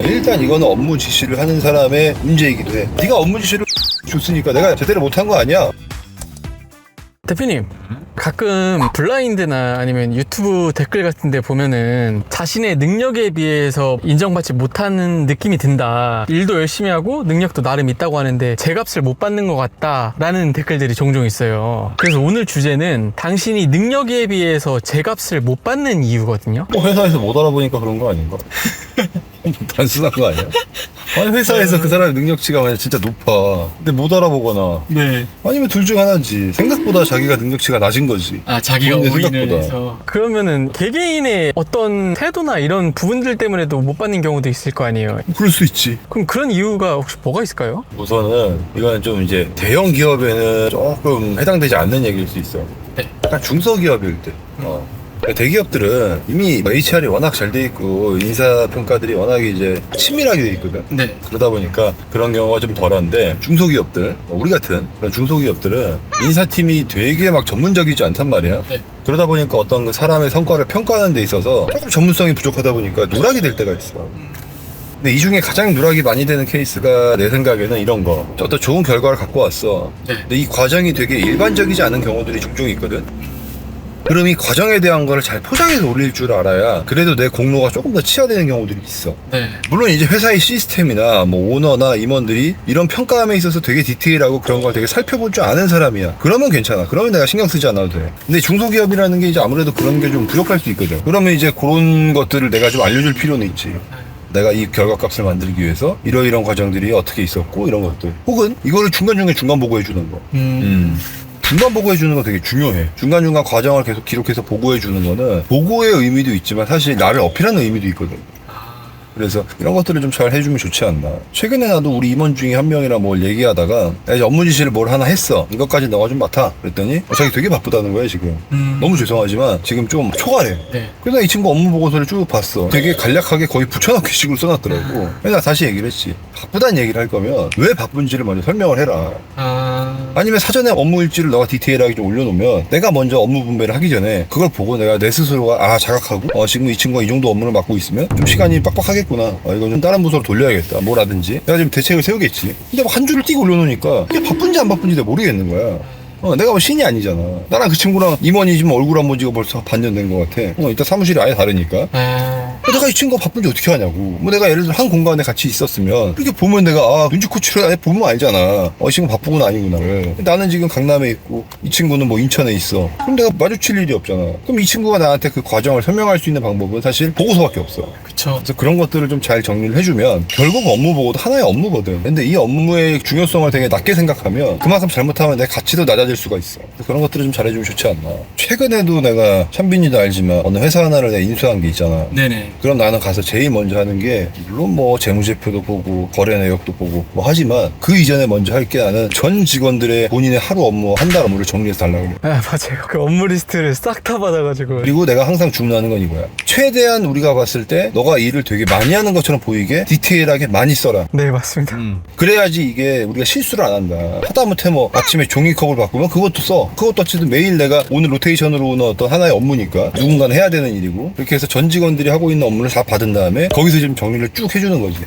일단 이거는 업무 지시를 하는 사람의 문제이기도 해. 네가 업무 지시를 줬으니까 내가 제대로 못한 거 아니야? 대표님, 가끔 블라인드나 아니면 유튜브 댓글 같은 데 보면은 자신의 능력에 비해서 인정받지 못하는 느낌이 든다. 일도 열심히 하고 능력도 나름 있다고 하는데 제 값을 못 받는 것 같다 라는 댓글들이 종종 있어요. 그래서 오늘 주제는 당신이 능력에 비해서 제 값을 못 받는 이유거든요. 회사에서 못 알아보니까 그런 거 아닌가? 단순한 거 아니야? 아니 회사에서 그 사람의 능력치가 만약 진짜 높아. 근데 못 알아보거나 네. 아니면 둘 중 하나지. 생각보다 자기가 능력치가 낮은 거지. 아, 자기가 본인의 오인을 생각보다. 해서. 그러면은 개개인의 어떤 태도나 이런 부분들 때문에도 못 받는 경우도 있을 거 아니에요. 그럴 수 있지. 그럼 그런 이유가 혹시 뭐가 있을까요? 우선은 이건 좀 이제 대형 기업에는 조금 해당되지 않는 얘기일 수 있어. 네. 약간 중소기업일 때. 대기업들은 이미 HR이 워낙 잘 돼 있고 인사평가들이 워낙 이제 친밀하게 돼 있거든. 네. 그러다 보니까 그런 경우가 좀 덜한데 중소기업들, 우리 같은 그런 중소기업들은 인사팀이 되게 막 전문적이지 않단 말이야. 네. 그러다 보니까 어떤 그 사람의 성과를 평가하는 데 있어서 조금 전문성이 부족하다 보니까 누락이 될 때가 있어. 근데 이 중에 가장 누락이 많이 되는 케이스가 내 생각에는 이런 거. 어떤 좋은 결과를 갖고 왔어. 네. 근데 이 과정이 되게 일반적이지 않은 경우들이 종종 있거든. 그럼 이 과정에 대한 거를 잘 포장해서 올릴 줄 알아야 그래도 내 공로가 조금 더 치하되는 경우들이 있어. 네. 물론 이제 회사의 시스템이나 뭐 오너나 임원들이 이런 평가함에 있어서 되게 디테일하고 그런 걸 되게 살펴볼 줄 아는 사람이야. 그러면 괜찮아. 그러면 내가 신경 쓰지 않아도 돼. 근데 중소기업이라는 게 이제 아무래도 그런 게 좀 부족할 수 있거든. 그러면 이제 그런 것들을 내가 좀 알려줄 필요는 있지. 내가 이 결과값을 만들기 위해서 이러이런 과정들이 어떻게 있었고 이런 것들. 혹은 이거를 중간중간에 중간 보고해 주는 거. 중간 보고해 주는 거 되게 중요해. 중간중간 과정을 계속 기록해서 보고해 주는 거는 보고의 의미도 있지만 사실 나를 어필하는 의미도 있거든. 그래서 이런 것들을 좀 잘 해주면 좋지 않나. 최근에 나도 우리 임원 중에 한 명이랑 뭘 얘기하다가 야, 이제 업무 지시를 뭘 하나 했어. 이것까지 너가 좀 맡아. 그랬더니 자기 되게 바쁘다는 거야 지금. 너무 죄송하지만 지금 좀 초과해. 네. 그래서 이 친구 업무 보고서를 쭉 봤어. 되게 간략하게 거의 붙여넣기 식으로 써놨더라고. 그래서 다시 얘기를 했지. 바쁘다는 얘기를 할 거면 왜 바쁜지를 먼저 설명을 해라. 아니면 사전에 업무 일지를 너가 디테일하게 좀 올려놓으면 내가 먼저 업무 분배를 하기 전에 그걸 보고 내가 내 스스로가 자각하고 지금 이 친구가 이 정도 업무를 맡고 있으면 좀 시간이 빡빡하겠구나. 이거 좀 다른 부서로 돌려야겠다. 뭐라든지 내가 지금 대책을 세우겠지. 근데 뭐 한 줄을 띄고 올려놓으니까 이게 바쁜지 안 바쁜지 내가 모르겠는 거야. 내가 뭐 신이 아니잖아. 나랑 그 친구랑 임원이 지금 얼굴 안 본 지가 벌써 반년 된 것 같아. 일단 사무실이 아예 다르니까. 내가 이 친구가 바쁜지 어떻게 하냐고. 뭐 내가 예를 들어 한 공간에 같이 있었으면 이렇게 보면 내가 눈치코치를 아예 보면 알잖아. 이 친구 바쁘구나 아니구나를. 나는 지금 강남에 있고 이 친구는 뭐 인천에 있어. 그럼 내가 마주칠 일이 없잖아. 그럼 이 친구가 나한테 그 과정을 설명할 수 있는 방법은 사실 보고서밖에 없어. 그쵸. 그래서 그런 것들을 좀 잘 정리를 해주면 결국 업무 보고도 하나의 업무거든. 근데 이 업무의 중요성을 되게 낮게 생각하면 그만큼 잘못하면 내 가치도 낮아질 수가 있어. 그런 것들을 좀 잘해주면 좋지 않나. 최근에도 내가 찬빈이도 알지만 어느 회사 하나를 내가 인수한 게 있잖아. 네네. 그럼 나는 가서 제일 먼저 하는 게 물론 뭐 재무제표도 보고 거래 내역도 보고 뭐 하지만 그 이전에 먼저 할 게 나는 전 직원들의 본인의 하루 업무 한 달 업무를 정리해서 달라고 그래. 맞아요. 그 업무 리스트를 싹 다 받아가지고. 그리고 내가 항상 주문하는 건 이거야. 최대한 우리가 봤을 때 너가 일을 되게 많이 하는 것처럼 보이게 디테일하게 많이 써라. 네, 맞습니다. 그래야지 이게 우리가 실수를 안 한다. 하다못해 뭐 아침에 종이컵을 바꾸면 그것도 써. 그것도 어쨌든 매일 내가 오늘 로테이션으로 오는 어떤 하나의 업무니까 누군가는 해야 되는 일이고 그렇게 해서 전 직원들이 하고 있는 업무를 다 받은 다음에 거기서 좀 정리를 쭉 해주는 거지.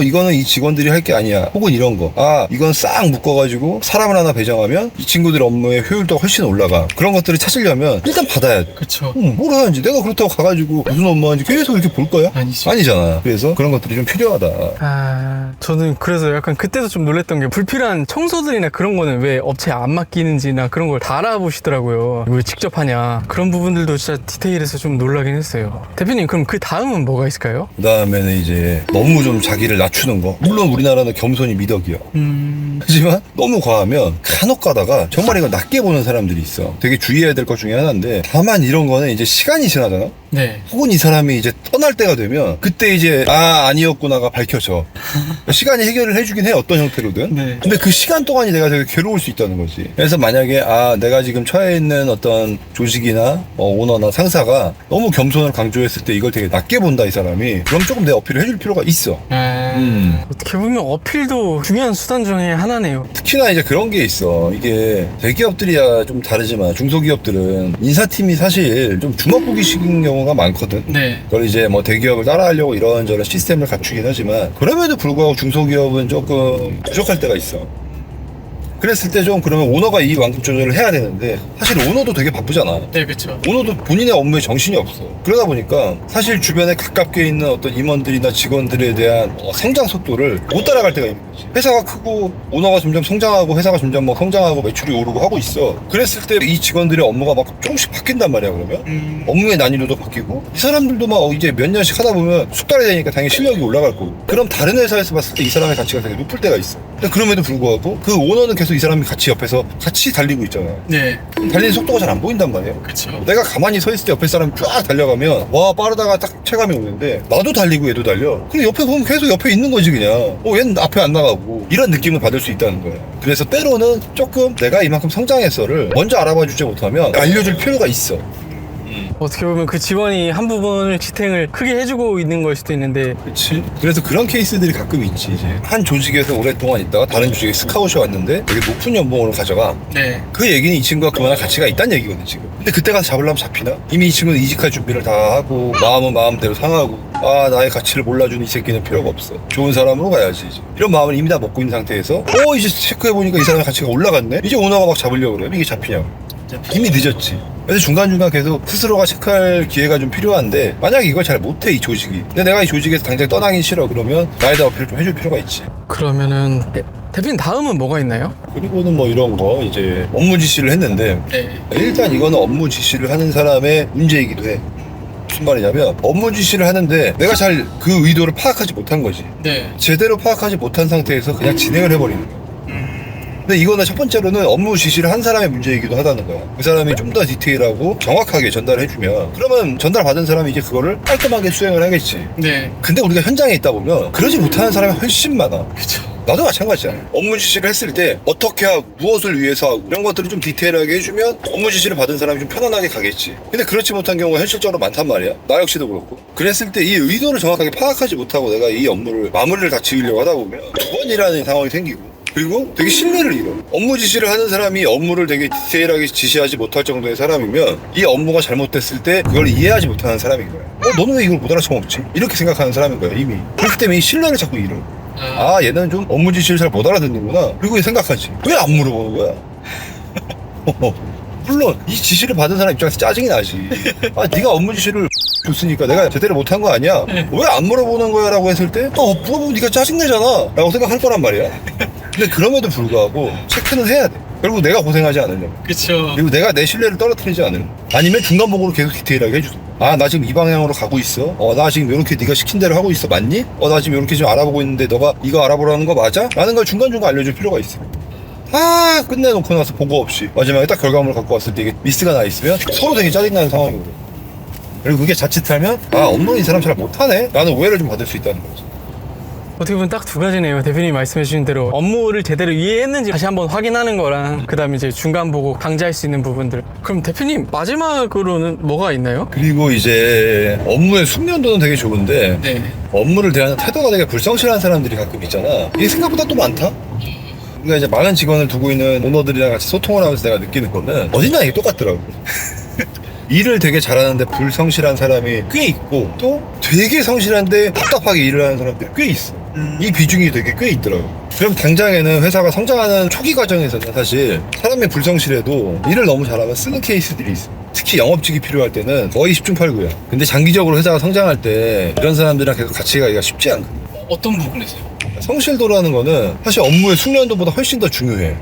이거는 이 직원들이 할 게 아니야. 혹은 이런 거. 이건 싹 묶어가지고 사람을 하나 배정하면 이 친구들 업무의 효율도가 훨씬 올라가. 그런 것들을 찾으려면 일단 받아야 돼. 그쵸. 뭘 하는지. 내가 그렇다고 가가지고 무슨 업무 하는지 계속 이렇게 볼 거야? 아니죠. 아니잖아. 그래서 그런 것들이 좀 필요하다. 저는 그래서 약간 그때도 좀 놀랬던 게 불필요한 청소들이나 그런 거는 왜 업체에 안 맡기는지나 그런 걸 다 알아보시더라고요. 왜 직접 하냐. 그런 부분들도 진짜 디테일해서 좀 놀라긴 했어요. 대표님, 그럼 그 다음은 뭐가 있을까요? 그 다음에는 이제 너무 좀 자기를 낮추는 거. 물론 우리나라는 겸손이 미덕이야. 하지만 너무 과하면 간혹 가다가 정말 이거 낮게 보는 사람들이 있어. 되게 주의해야 될 것 중에 하나인데 다만 이런 거는 이제 시간이 지나잖아. 네. 혹은 이 사람이 이제 떠날 때가 되면 그때 이제 아니었구나가 밝혀져. 시간이 해결을 해주긴 해, 어떤 형태로든. 네. 근데 그 시간 동안이 내가 되게 괴로울 수 있다는 거지. 그래서 만약에 내가 지금 처해 있는 어떤 조직이나 오너나 상사가 너무 겸손을 강조했을 때 이걸 되게 낮게 본다 이 사람이, 그럼 조금 내 어필을 해줄 필요가 있어. 어떻게 보면 어필도 중요한 수단 중에 하나네요. 특히나 이제 그런 게 있어. 이게 대기업들이야 좀 다르지만 중소기업들은 인사팀이 사실 좀 주먹보기식인 경우가 경우가 많거든. 네. 그걸 이제 뭐 대기업을 따라하려고 이런저런 시스템을 갖추긴 하지만 그럼에도 불구하고 중소기업은 조금 부족할 때가 있어. 그랬을 때 좀 그러면 오너가 이 완급 조절을 해야 되는데 사실 오너도 되게 바쁘잖아. 네, 그렇죠. 오너도 본인의 업무에 정신이 없어. 그러다 보니까 사실 주변에 가깝게 있는 어떤 임원들이나 직원들에 대한 성장 속도를 못 따라갈 때가 있는 거지. 회사가 크고 오너가 점점 성장하고 회사가 점점 뭐 성장하고 매출이 오르고 하고 있어. 그랬을 때 이 직원들의 업무가 막 조금씩 바뀐단 말이야. 그러면 업무의 난이도도 바뀌고 이 사람들도 막 이제 몇 년씩 하다 보면 숙달이 되니까 당연히 실력이 올라갈 거고. 그럼 다른 회사에서 봤을 때 이 사람의 가치가 되게 높을 때가 있어. 근데 그럼에도 불구하고 그 오너는 계속 이 사람이 같이 옆에서 같이 달리고 있잖아. 네. 달리는 속도가 잘 안 보인단 말이에요. 그렇죠. 내가 가만히 서 있을 때 옆에 사람이 쫙 달려가면 와 빠르다가 딱 체감이 오는데 나도 달리고 얘도 달려. 그리고 옆에 보면 계속 옆에 있는 거지 그냥. 얘는 앞에 안 나가고 이런 느낌을 받을 수 있다는 거야. 그래서 때로는 조금 내가 이만큼 성장했어를 먼저 알아봐 주지 못하면 알려줄 필요가 있어. 어떻게 보면 그 직원이 한 부분을 지탱을 크게 해주고 있는 걸 수도 있는데. 그렇지. 그래서 그런 케이스들이 가끔 있지. 이제 한 조직에서 오랫동안 있다가 다른 조직에 스카웃이 왔는데 되게 높은 연봉으로 가져가. 네. 그 얘기는 이 친구가 그만한 가치가 있다는 얘기거든 지금. 근데 그때 가서 잡으려면 잡히나? 이미 이 친구는 이직할 준비를 다 하고 마음은 마음대로 상하고 나의 가치를 몰라주는 이 새끼는 필요가 없어. 좋은 사람으로 가야지 이제. 이런 마음을 이미 다 먹고 있는 상태에서 이제 체크해보니까 이 사람의 가치가 올라갔네? 이제 오너가 막 잡으려고 그래. 이게 잡히냐고. 이미 늦었지. 그래서 중간중간 계속 스스로가 체크할 기회가 좀 필요한데 만약에 이걸 잘 못해 이 조직이. 근데 내가 이 조직에서 당장 떠나긴 싫어 그러면 나에다 어필을 좀 해줄 필요가 있지. 그러면은 대표님 다음은 뭐가 있나요? 그리고는 뭐 이런 거 이제 업무 지시를 했는데 네. 일단 이거는 업무 지시를 하는 사람의 문제이기도 해. 무슨 말이냐면 업무 지시를 하는데 내가 잘 그 의도를 파악하지 못한 거지. 네. 제대로 파악하지 못한 상태에서 그냥 진행을 해버리는 거야. 근데 이거는 첫 번째로는 업무 지시를 한 사람의 문제이기도 하다는 거야. 그 사람이 좀 더 디테일하고 정확하게 전달해주면 그러면 전달받은 사람이 이제 그거를 깔끔하게 수행을 하겠지. 네. 근데 우리가 현장에 있다 보면 그러지 못하는 사람이 훨씬 많아. 그렇죠. 나도 마찬가지야. 업무 지시를 했을 때 어떻게 하고 무엇을 위해서 하고 이런 것들을 좀 디테일하게 해주면 업무 지시를 받은 사람이 좀 편안하게 가겠지. 근데 그렇지 못한 경우가 현실적으로 많단 말이야. 나 역시도 그렇고. 그랬을 때 이 의도를 정확하게 파악하지 못하고 내가 이 업무를 마무리를 다 지으려고 하다 보면 두 번이라는 상황이 생기고 그리고 되게 신뢰를 잃어. 업무 지시를 하는 사람이 업무를 되게 디테일하게 지시하지 못할 정도의 사람이면 이 업무가 잘못됐을 때 그걸 이해하지 못하는 사람인 거야. 너는 왜 이걸 못 알아쳐먹지? 이렇게 생각하는 사람인 거야 이미. 그렇기 때문에 이 신뢰를 자꾸 잃어. 얘는 좀 업무 지시를 잘 못 알아듣는구나. 그리고 생각하지. 왜 안 물어보는 거야? 물론 이 지시를 받은 사람 입장에서 짜증이 나지. 네가 업무 지시를 줬으니까 내가 제대로 못한 거 아니야? 왜 안 물어보는 거야? 라고 했을 때 물어보면 네가 짜증내잖아 라고 생각할 거란 말이야. 근데 그럼에도 불구하고 체크는 해야 돼. 결국 내가 고생하지 않으려면. 그렇죠. 그리고 내가 내 신뢰를 떨어뜨리지 않으면. 아니면 중간보고로 계속 디테일하게 해주세요. 나 지금 이 방향으로 가고 있어. 나 지금 이렇게 네가 시킨 대로 하고 있어. 맞니? 나 지금 이렇게 좀 알아보고 있는데 너가 이거 알아보라는 거 맞아? 라는 걸 중간중간 알려줄 필요가 있어. 끝내놓고 나서 보고 없이 마지막에 딱 결과물을 갖고 왔을 때 이게 미스가 나 있으면 서로 되게 짜증나는 상황이거든. 그리고 그게 자칫하면 업무는 이 사람 잘 못하네? 라는 오해를 좀 받을 수 있다는 거지. 어떻게 보면 딱 두 가지네요. 대표님이 말씀해 주신 대로 업무를 제대로 이해했는지 다시 한번 확인하는 거랑 그 다음에 이제 중간 보고 강제할 수 있는 부분들. 그럼 대표님 마지막으로는 뭐가 있나요? 그리고 이제 업무의 숙련도는 되게 좋은데 네. 업무를 대하는 태도가 되게 불성실한 사람들이 가끔 있잖아. 이게 생각보다 또 많다? 그러니까 이제 많은 직원을 두고 있는 오너들이랑 같이 소통을 하면서 내가 느끼는 거는 어디나 이게 똑같더라고. 일을 되게 잘하는데 불성실한 사람이 꽤 있고 또 되게 성실한데 답답하게 일을 하는 사람들이 꽤 있어. 이 비중이 되게 꽤 있더라고. 그럼 당장에는 회사가 성장하는 초기 과정에서는 사실 사람이 불성실해도 일을 너무 잘하면 쓰는 케이스들이 있어. 특히 영업직이 필요할 때는 거의 10중 8구야. 근데 장기적으로 회사가 성장할 때 이런 사람들이랑 계속 같이 가기가 쉽지 않거든. 어떤 부분에서요? 성실도라는 거는 사실 업무의 숙련도보다 훨씬 더 중요해.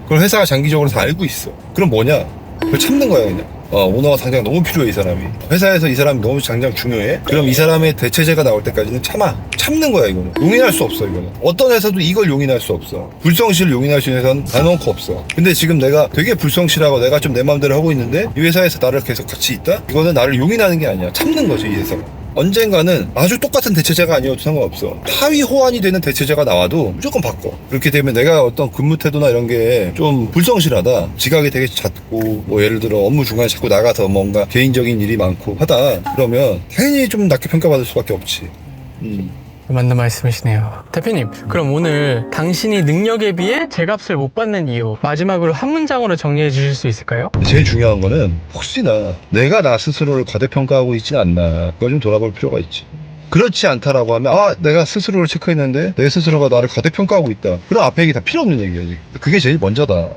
그걸 회사가 장기적으로 다 알고 있어. 그럼 뭐냐? 그걸 참는 거야 그냥. 오너가 당장 너무 필요해 이 사람이. 회사에서 이 사람이 너무 당장 중요해. 그럼 이 사람의 대체제가 나올 때까지는 참는 거야 이거는. 용인할 수 없어 이거는. 어떤 회사도 이걸 용인할 수 없어. 불성실을 용인할 수 있는 회사는 단언코 없어. 근데 지금 내가 되게 불성실하고 내가 좀 내 마음대로 하고 있는데 이 회사에서 나를 계속 같이 있다? 이거는 나를 용인하는 게 아니야. 참는 거지 이 회사가. 언젠가는 아주 똑같은 대체제가 아니어도 상관없어. 하위 호환이 되는 대체제가 나와도 무조건 바꿔. 그렇게 되면 내가 어떤 근무 태도나 이런 게 좀 불성실하다, 지각이 되게 잦고 뭐 예를 들어 업무 중간에 자꾸 나가서 뭔가 개인적인 일이 많고 하다 그러면 당연히 좀 낮게 평가받을 수밖에 없지. 맞는 말씀이시네요. 대표님, 그럼 오늘 당신이 능력에 비해 제값을 못 받는 이유, 마지막으로 한 문장으로 정리해 주실 수 있을까요? 제일 중요한 거는 혹시나 내가 나 스스로를 과대평가하고 있지는 않나, 그걸 좀 돌아볼 필요가 있지. 그렇지 않다라고 하면, 아, 내가 스스로를 체크했는데 내 스스로가 나를 과대평가하고 있다, 그럼 앞에 얘기 다 필요 없는 얘기야. 그게 제일 먼저다.